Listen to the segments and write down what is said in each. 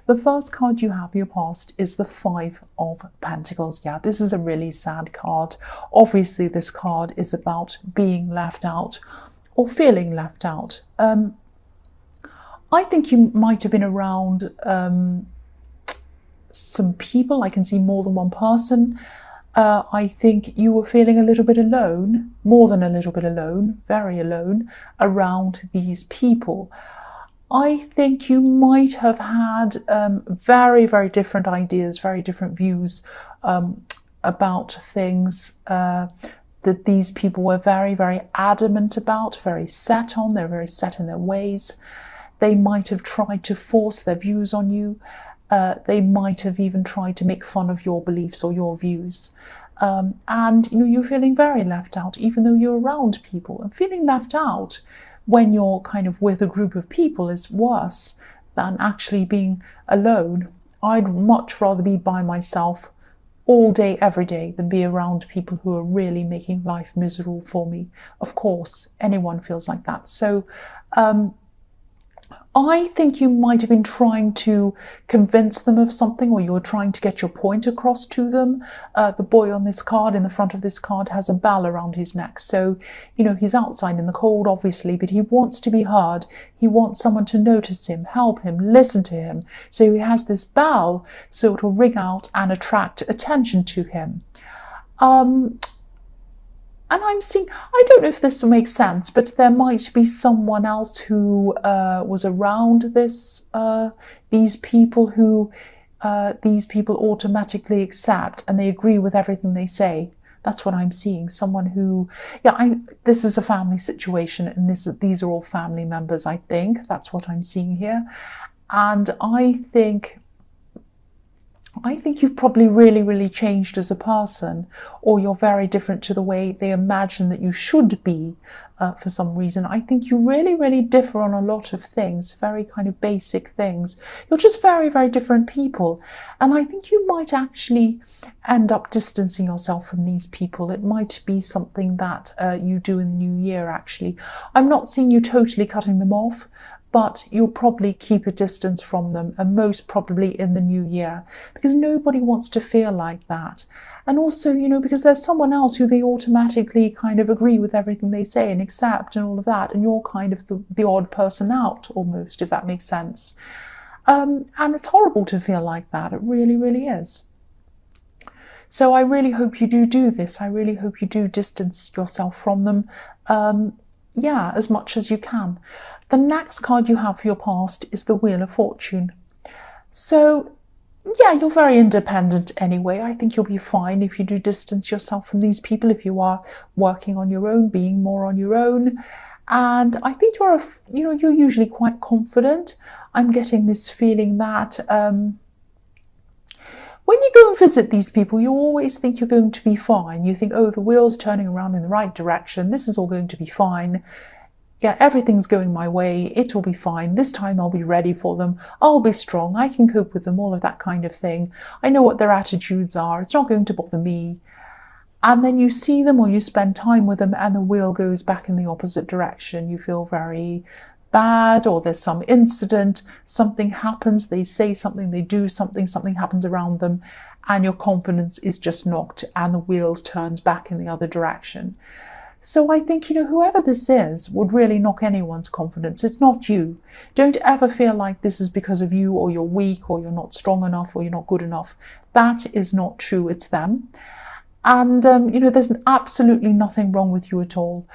The first card you have for your past is the Five of Pentacles. Yeah, this is a really sad card. Obviously, this card is about being left out or feeling left out. I think you might have been around some people. I can see more than one person. I think you were feeling a little bit alone, more than a little bit alone, very alone around these people. I think you might have had very, very different ideas, very different views about things that these people were very, very adamant about, very set on. They're very set in their ways. They might have tried to force their views on you. They might have even tried to make fun of your beliefs or your views. And you're feeling very left out, even though you're around people. And feeling left out when you're kind of with a group of people is worse than actually being alone. I'd much rather be by myself all day, every day, than be around people who are really making life miserable for me. Of course, anyone feels like that. So I think you might have been trying to convince them of something, or you're trying to get your point across to them. The boy on this card, in the front of this card, has a bell around his neck. So, he's outside in the cold, obviously, but he wants to be heard. He wants someone to notice him, help him, listen to him. So he has this bell, so it will ring out and attract attention to him. And I'm seeing, I don't know if this will make sense, but there might be someone else who was around these people who these people automatically accept, and they agree with everything they say. That's what I'm seeing. Someone who, this is a family situation, and these are all family members, I think. That's what I'm seeing here. And I think you've probably really, really changed as a person, or you're very different to the way they imagine that you should be for some reason. I think you really, really differ on a lot of things, very kind of basic things. You're just very, very different people. And I think you might actually end up distancing yourself from these people. It might be something that you do in the new year, actually. I'm not seeing you totally cutting them off, but you'll probably keep a distance from them, and most probably in the new year, because nobody wants to feel like that. And also, because there's someone else who they automatically kind of agree with everything they say and accept and all of that, and you're kind of the odd person out, almost, if that makes sense. And it's horrible to feel like that. It really, really is. So I really hope you do this. I really hope you do distance yourself from them, as much as you can. The next card you have for your past is the Wheel of Fortune. So, you're very independent anyway. I think you'll be fine if you do distance yourself from these people, if you are working on your own, being more on your own. And I think you're usually quite confident. I'm getting this feeling that when you go and visit these people, you always think you're going to be fine. You think, oh, the wheel's turning around in the right direction. This is all going to be fine. Yeah, everything's going my way. It'll be fine. This time I'll be ready for them. I'll be strong. I can cope with them, all of that kind of thing. I know what their attitudes are. It's not going to bother me. And then you see them, or you spend time with them, and the wheel goes back in the opposite direction. You feel very bad, or there's some incident, something happens, they say something, they do something, something happens around them, and your confidence is just knocked, and the wheel turns back in the other direction. So I think, whoever this is would really knock anyone's confidence. It's not you. Don't ever feel like this is because of you, or you're weak, or you're not strong enough, or you're not good enough. That is not true. It's them. And, there's absolutely nothing wrong with you at all.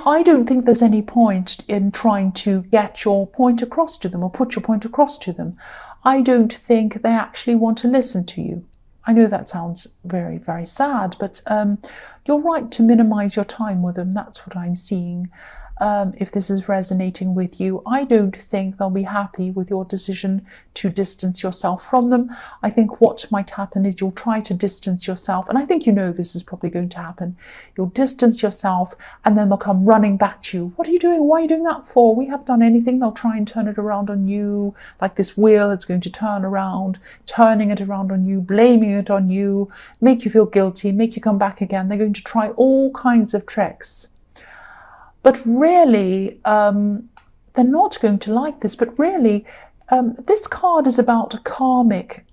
I don't think there's any point in trying to get your point across to them, or put your point across to them. I don't think they actually want to listen to you. I know that sounds very, very sad, but you're right to minimize your time with them. That's what I'm seeing. If this is resonating with you, I don't think they'll be happy with your decision to distance yourself from them. I think what might happen is you'll try to distance yourself, and I think this is probably going to happen. You'll distance yourself, and then they'll come running back to you. What are you doing? Why are you doing that for? We haven't done anything. They'll try and turn it around on you, like this wheel. It's going to turn around, turning it around on you, blaming it on you, make you feel guilty, make you come back again. They're going to try all kinds of tricks. But really, they're not going to like this. But really, this card is about a karmic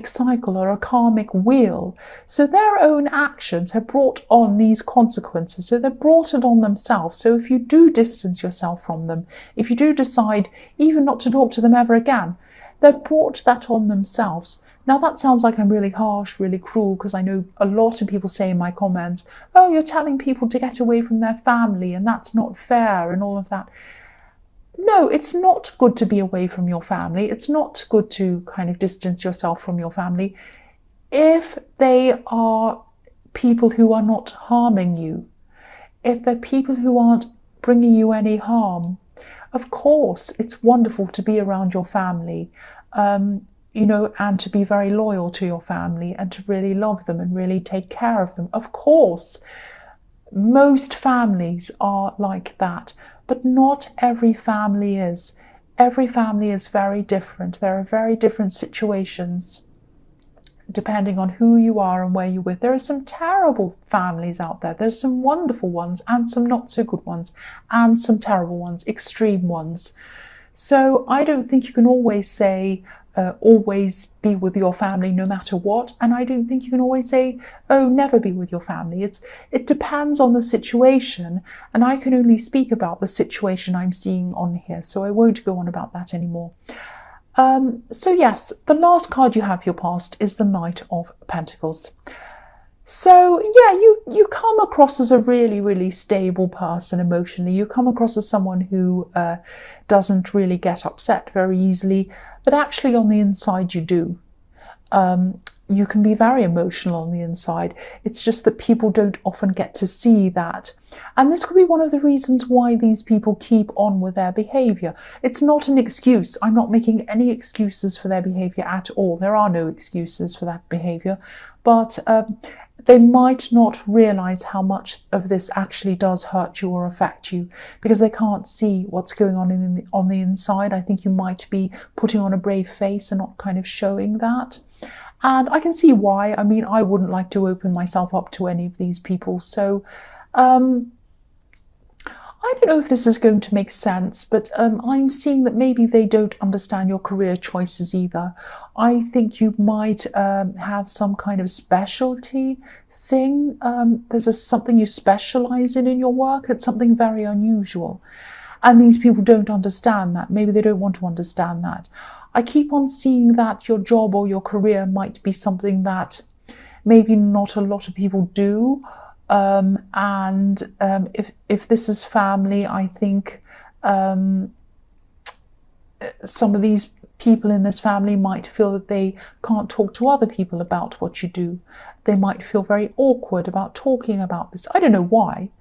cycle or a karmic wheel. So their own actions have brought on these consequences. So they've brought it on themselves. So if you do distance yourself from them, if you do decide even not to talk to them ever again, they've brought that on themselves. Now that sounds like I'm really harsh, really cruel, because I know a lot of people say in my comments, oh, you're telling people to get away from their family and that's not fair and all of that. No, it's not good to be away from your family. It's not good to kind of distance yourself from your family if they are people who are not harming you, if they're people who aren't bringing you any harm. Of course, it's wonderful to be around your family, you know, and to be very loyal to your family and to really love them and really take care of them. Of course, most families are like that. But not every family is. Every family is very different. There are very different situations depending on who you are and where you're with. There are some terrible families out there. There's some wonderful ones and some not so good ones and some terrible ones, extreme ones. So I don't think you can always say, always be with your family no matter what. And I don't think you can always say, oh, never be with your family. It depends on the situation. And I can only speak about the situation I'm seeing on here. So I won't go on about that anymore. So yes, the last card you have, your past, is the Knight of Pentacles. So yeah, you come across as a really, really stable person emotionally. You come across as someone who doesn't really get upset very easily, but actually on the inside you do. You can be very emotional on the inside. It's just that people don't often get to see that. And this could be one of the reasons why these people keep on with their behavior. It's not an excuse. I'm not making any excuses for their behavior at all. There are no excuses for that behavior. But they might not realize how much of this actually does hurt you or affect you because they can't see what's going on on the inside. I think you might be putting on a brave face and not kind of showing that. And I can see why. I mean, I wouldn't like to open myself up to any of these people. So I don't know if this is going to make sense, but I'm seeing that maybe they don't understand your career choices either. I think you might have some kind of specialty thing. There's something you specialize in your work. It's something very unusual. And these people don't understand that. Maybe they don't want to understand that. I keep on seeing that your job or your career might be something that maybe not a lot of people do. If this is family, I think some of these people in this family might feel that they can't talk to other people about what you do. They might feel very awkward about talking about this. I don't know why.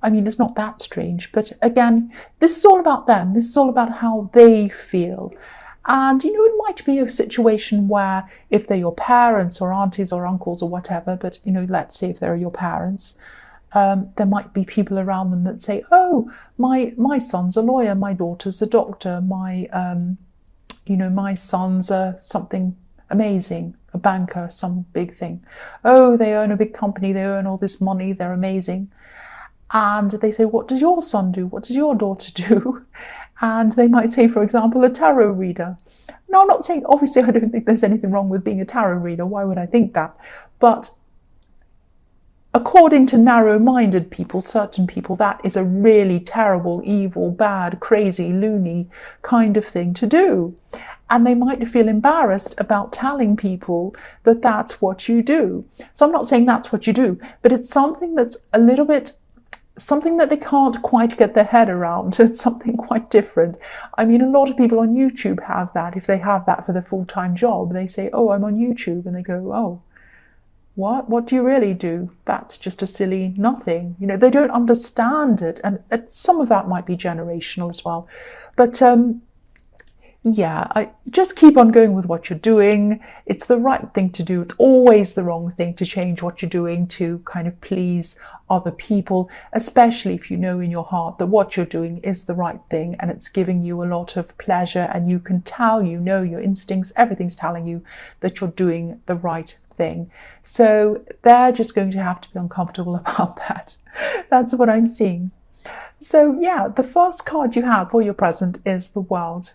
I mean, it's not that strange. But again, this is all about them. This is all about how they feel. And, you know, it might be a situation where if they're your parents or aunties or uncles or whatever, but, you know, let's say if they're your parents, there might be people around them that say, oh, my son's a lawyer, my daughter's a doctor, my son's something amazing, a banker, some big thing. Oh, they own a big company, they earn all this money, they're amazing. And they say, what does your son do? What does your daughter do? And they might say, for example, a tarot reader. Now, I'm not saying, obviously, I don't think there's anything wrong with being a tarot reader. Why would I think that? But according to narrow-minded people, certain people, that is a really terrible, evil, bad, crazy, loony kind of thing to do. And they might feel embarrassed about telling people that that's what you do. So I'm not saying that's what you do, but it's something that's a little bit something that they can't quite get their head around. It's something quite different. I mean, a lot of people on YouTube have that. If they have that for their full-time job, they say, oh, I'm on YouTube. And they go, oh, what do you really do? That's just a silly nothing. You know, they don't understand it. And some of that might be generational as well. But yeah, I just keep on going with what you're doing. It's the right thing to do. It's always the wrong thing to change what you're doing to kind of please other people, especially if you know in your heart that what you're doing is the right thing and it's giving you a lot of pleasure, and you can tell, you know, your instincts, everything's telling you that you're doing the right thing. So they're just going to have to be uncomfortable about that. That's what I'm seeing. So yeah, the first card you have for your present is the World.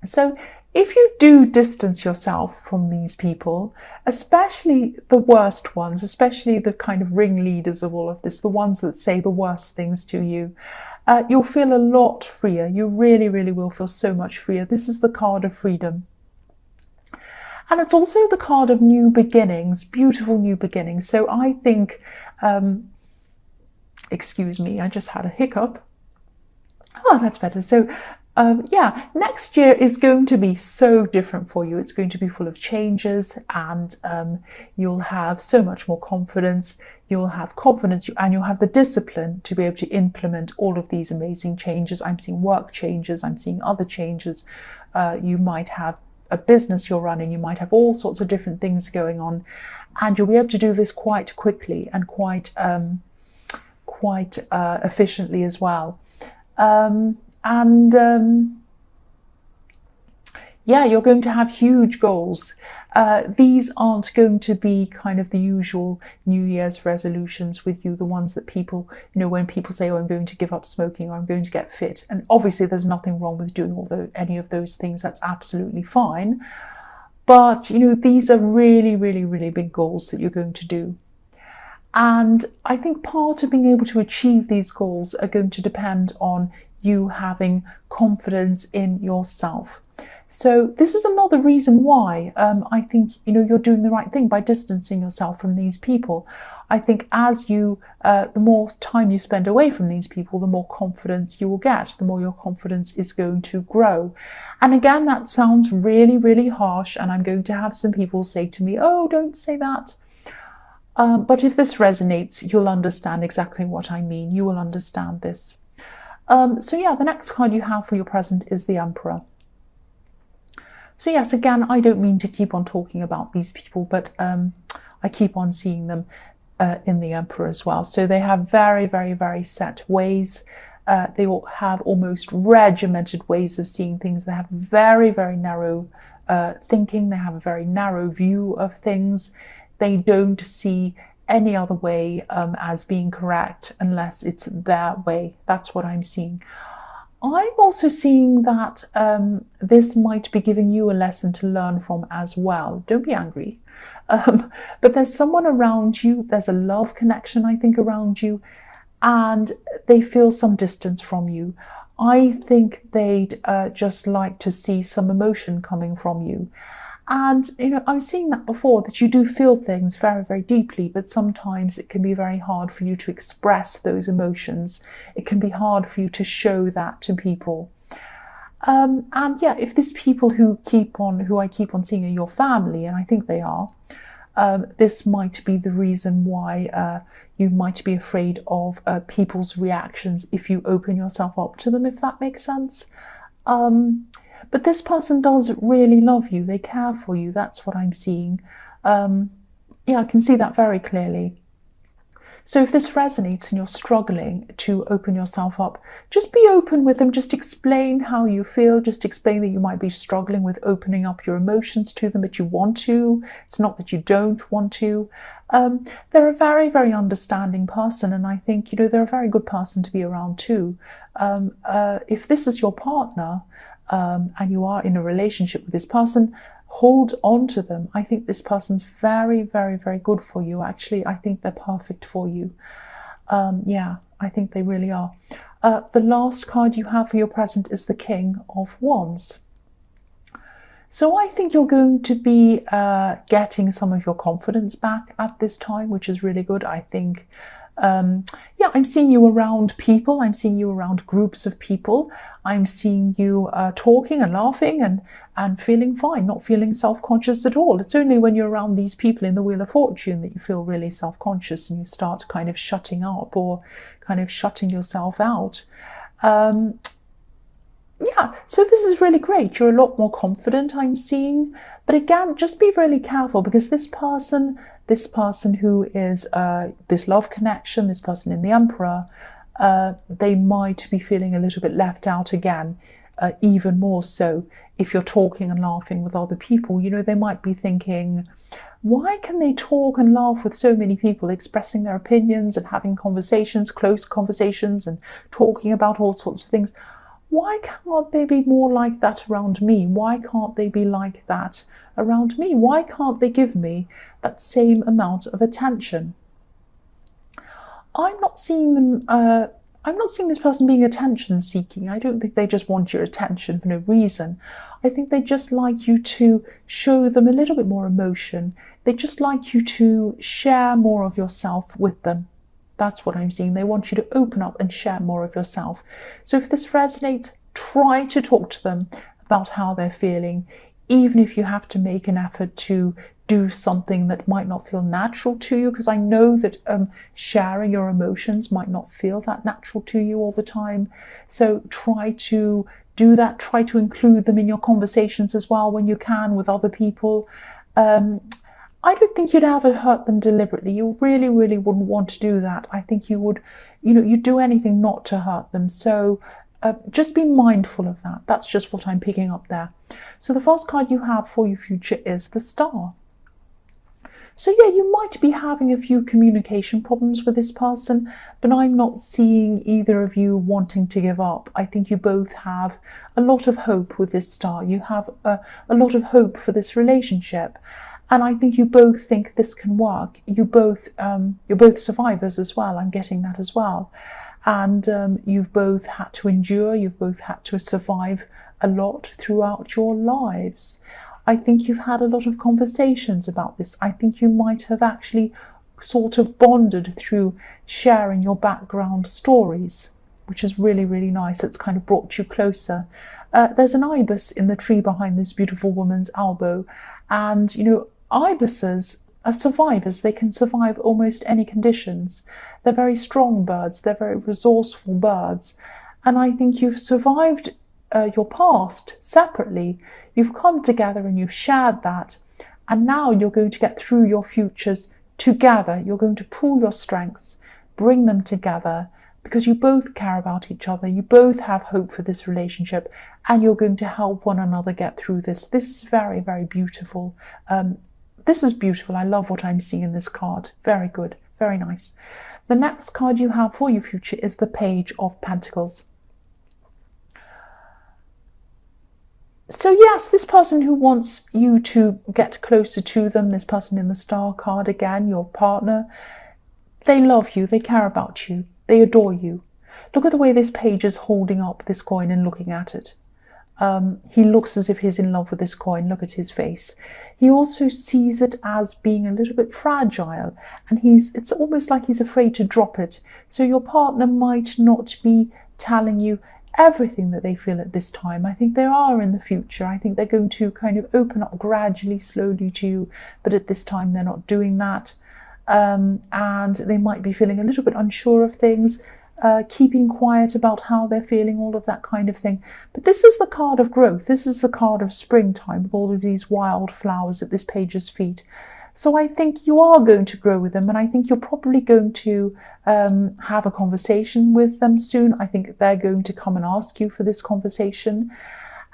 So if you do distance yourself from these people, especially the worst ones, especially the kind of ringleaders of all of this, the ones that say the worst things to you, you'll feel a lot freer. You really, really will feel so much freer. This is the card of freedom. And it's also the card of new beginnings, beautiful new beginnings. So I think, excuse me, I just had a hiccup. Oh, that's better. So yeah, next year is going to be so different for you. It's going to be full of changes, and you'll have so much more confidence. You'll have confidence and you'll have the discipline to be able to implement all of these amazing changes. I'm seeing work changes. I'm seeing other changes. You might have a business you're running. You might have all sorts of different things going on, and you'll be able to do this quite quickly and quite efficiently as well. Yeah, you're going to have huge goals. These aren't going to be kind of the usual New Year's resolutions with you, the ones that people, when people say, oh, I'm going to give up smoking or I'm going to get fit. And obviously there's nothing wrong with doing any of those things. That's absolutely fine. But, these are really, really, really big goals that you're going to do. And I think part of being able to achieve these goals are going to depend on you having confidence in yourself. So this is another reason why I think you're doing the right thing by distancing yourself from these people. I think as the more time you spend away from these people, the more confidence you will get, the more your confidence is going to grow. And again, that sounds really, really harsh, and I'm going to have some people say to me, oh, don't say that. But if this resonates, you'll understand exactly what I mean. You will understand this. So yeah, the next card you have for your present is the Emperor. So yes, again, I don't mean to keep on talking about these people, but I keep on seeing them in the Emperor as well. So they have very, very, very set ways. They all have almost regimented ways of seeing things. They have very, very narrow thinking. They have a very narrow view of things. They don't see any other way as being correct unless it's their way. That's what I'm seeing. I'm also seeing that this might be giving you a lesson to learn from as well. Don't be angry. But there's someone around you. There's a love connection, I think, around you, and they feel some distance from you. I think they'd just like to see some emotion coming from you. And, I'm seeing that before, that you do feel things very, very deeply, but sometimes it can be very hard for you to express those emotions. It can be hard for you to show that to people. And yeah, if these people who I keep on seeing are your family, and I think they are, this might be the reason why you might be afraid of people's reactions if you open yourself up to them, if that makes sense. But this person does really love you. They care for you. That's what I'm seeing. Yeah, I can see that very clearly. So if this resonates and you're struggling to open yourself up, just be open with them. Just explain how you feel. Just explain that you might be struggling with opening up your emotions to them, but you want to. It's not that you don't want to. They're a very, very understanding person, and I think, they're a very good person to be around too. If this is your partner, and you are in a relationship with this person, hold on to them. I think this person's very, very, very good for you. Actually, I think they're perfect for you. Yeah, I think they really are. The last card you have for your present is the King of Wands. So I think you're going to be getting some of your confidence back at this time, which is really good. I think yeah, I'm seeing you around people. I'm seeing you around groups of people. I'm seeing you talking and laughing and feeling fine, not feeling self-conscious at all. It's only when you're around these people in the Wheel of Fortune that you feel really self-conscious and you start kind of shutting up or kind of shutting yourself out. Yeah, so this is really great. You're a lot more confident, I'm seeing. But again, just be really careful, because this person who is this love connection, this person in the Emperor, they might be feeling a little bit left out again. even more so if you're talking and laughing with other people. You know, they might be thinking, why can they talk and laugh with so many people, expressing their opinions and having conversations, close conversations, and talking about all sorts of things? Why can't they be more like that around me? Why can't they be like that around me? Why can't they give me that same amount of attention? I'm not seeing them. I'm not seeing this person being attention seeking. I don't think they just want your attention for no reason. I think they just like you to show them a little bit more emotion. They just like you to share more of yourself with them. That's what I'm seeing. They want you to open up and share more of yourself. So if this resonates, try to talk to them about how they're feeling, even if you have to make an effort to do something that might not feel natural to you, because I know that sharing your emotions might not feel that natural to you all the time. So try to do that. Try to include them in your conversations as well when you can with other people. I don't think you'd ever hurt them deliberately. You really, really wouldn't want to do that. I think you would, you'd do anything not to hurt them. So just be mindful of that. That's just what I'm picking up there. So the first card you have for your future is the Star. So yeah, you might be having a few communication problems with this person, but I'm not seeing either of you wanting to give up. I think you both have a lot of hope with this Star. You have a lot of hope for this relationship. And I think you both think this can work. You're both survivors as well. I'm getting that as well. And you've both had to endure. You've both had to survive a lot throughout your lives. I think you've had a lot of conversations about this. I think you might have actually sort of bonded through sharing your background stories, which is really, really nice. It's kind of brought you closer. There's an ibis in the tree behind this beautiful woman's elbow. And, ibises are survivors. They can survive almost any conditions. They're very strong birds. They're very resourceful birds. And I think you've survived your past separately. You've come together and you've shared that. And now you're going to get through your futures together. You're going to pool your strengths, bring them together, because you both care about each other. You both have hope for this relationship, and you're going to help one another get through this. This is very, very beautiful. This is beautiful. I love what I'm seeing in this card. Very good. Very nice. The next card you have for your future is the Page of Pentacles. So yes, this person who wants you to get closer to them, this person in the Star card again, your partner, they love you, they care about you, they adore you. Look at the way this page is holding up this coin and looking at it. He looks as if he's in love with this coin. Look at his face. He also sees it as being a little bit fragile, and it's almost like he's afraid to drop it. So your partner might not be telling you everything that they feel at this time. I think they are in the future. I think they're going to kind of open up gradually, slowly to you, but at this time they're not doing that. And they might be feeling a little bit unsure of things, keeping quiet about how they're feeling, all of that kind of thing. But this is the card of growth. This is the card of springtime with all of these wild flowers at this page's feet. So I think you are going to grow with them, and I think you're probably going to have a conversation with them soon. I think they're going to come and ask you for this conversation,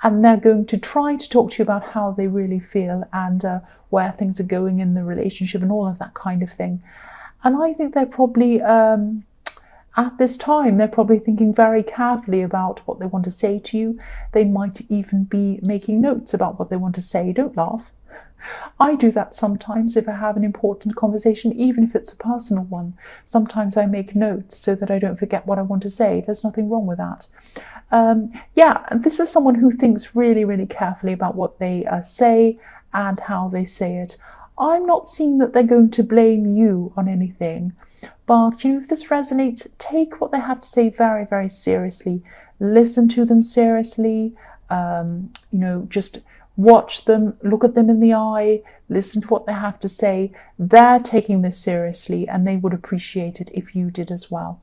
and they're going to try to talk to you about how they really feel and where things are going in the relationship and all of that kind of thing. And I think they're probably, at this time, they're probably thinking very carefully about what they want to say to you. They might even be making notes about what they want to say. Don't laugh. I do that sometimes if I have an important conversation, even if it's a personal one. Sometimes I make notes so that I don't forget what I want to say. There's nothing wrong with that. Yeah, and this is someone who thinks really, really carefully about what they say and how they say it. I'm not seeing that they're going to blame you on anything. But, if this resonates, take what they have to say very, very seriously. Listen to them seriously. Just watch them, look at them in the eye, listen to what they have to say. They're taking this seriously, and they would appreciate it if you did as well.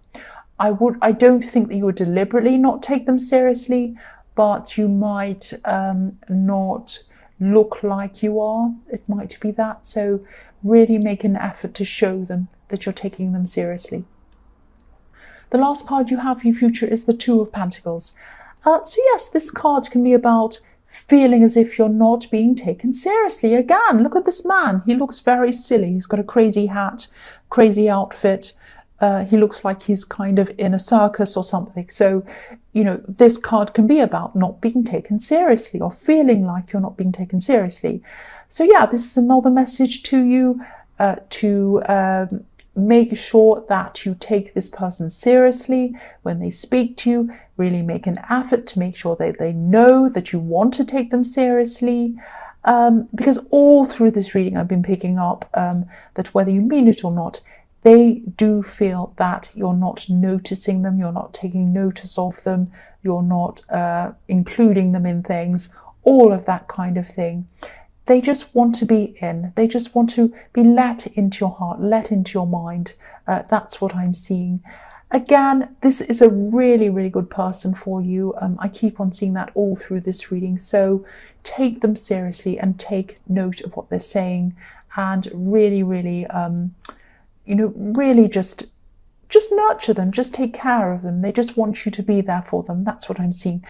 I don't think that you would deliberately not take them seriously, but you might not look like you are. It might be that. So really make an effort to show them that you're taking them seriously. The last card you have for your future is the Two of Pentacles. So yes, this card can be about feeling as if you're not being taken seriously. Again, look at this man. He looks very silly. He's got a crazy hat, crazy outfit. He looks like he's kind of in a circus or something. So, you know, this card can be about not being taken seriously or feeling like you're not being taken seriously. So yeah, this is another message to you to make sure that you take this person seriously when they speak to you. Really make an effort to make sure that they know that you want to take them seriously. Because all through this reading I've been picking up that whether you mean it or not, they do feel that you're not noticing them, you're not taking notice of them, you're not including them in things, all of that kind of thing. They just want to be in. They just want to be let into your heart, let into your mind. That's what I'm seeing. Again, this is a really, really good person for you. I keep on seeing that all through this reading. So take them seriously and take note of what they're saying, and really, really, you know, really just nurture them. Just take care of them. They just want you to be there for them. That's what I'm seeing.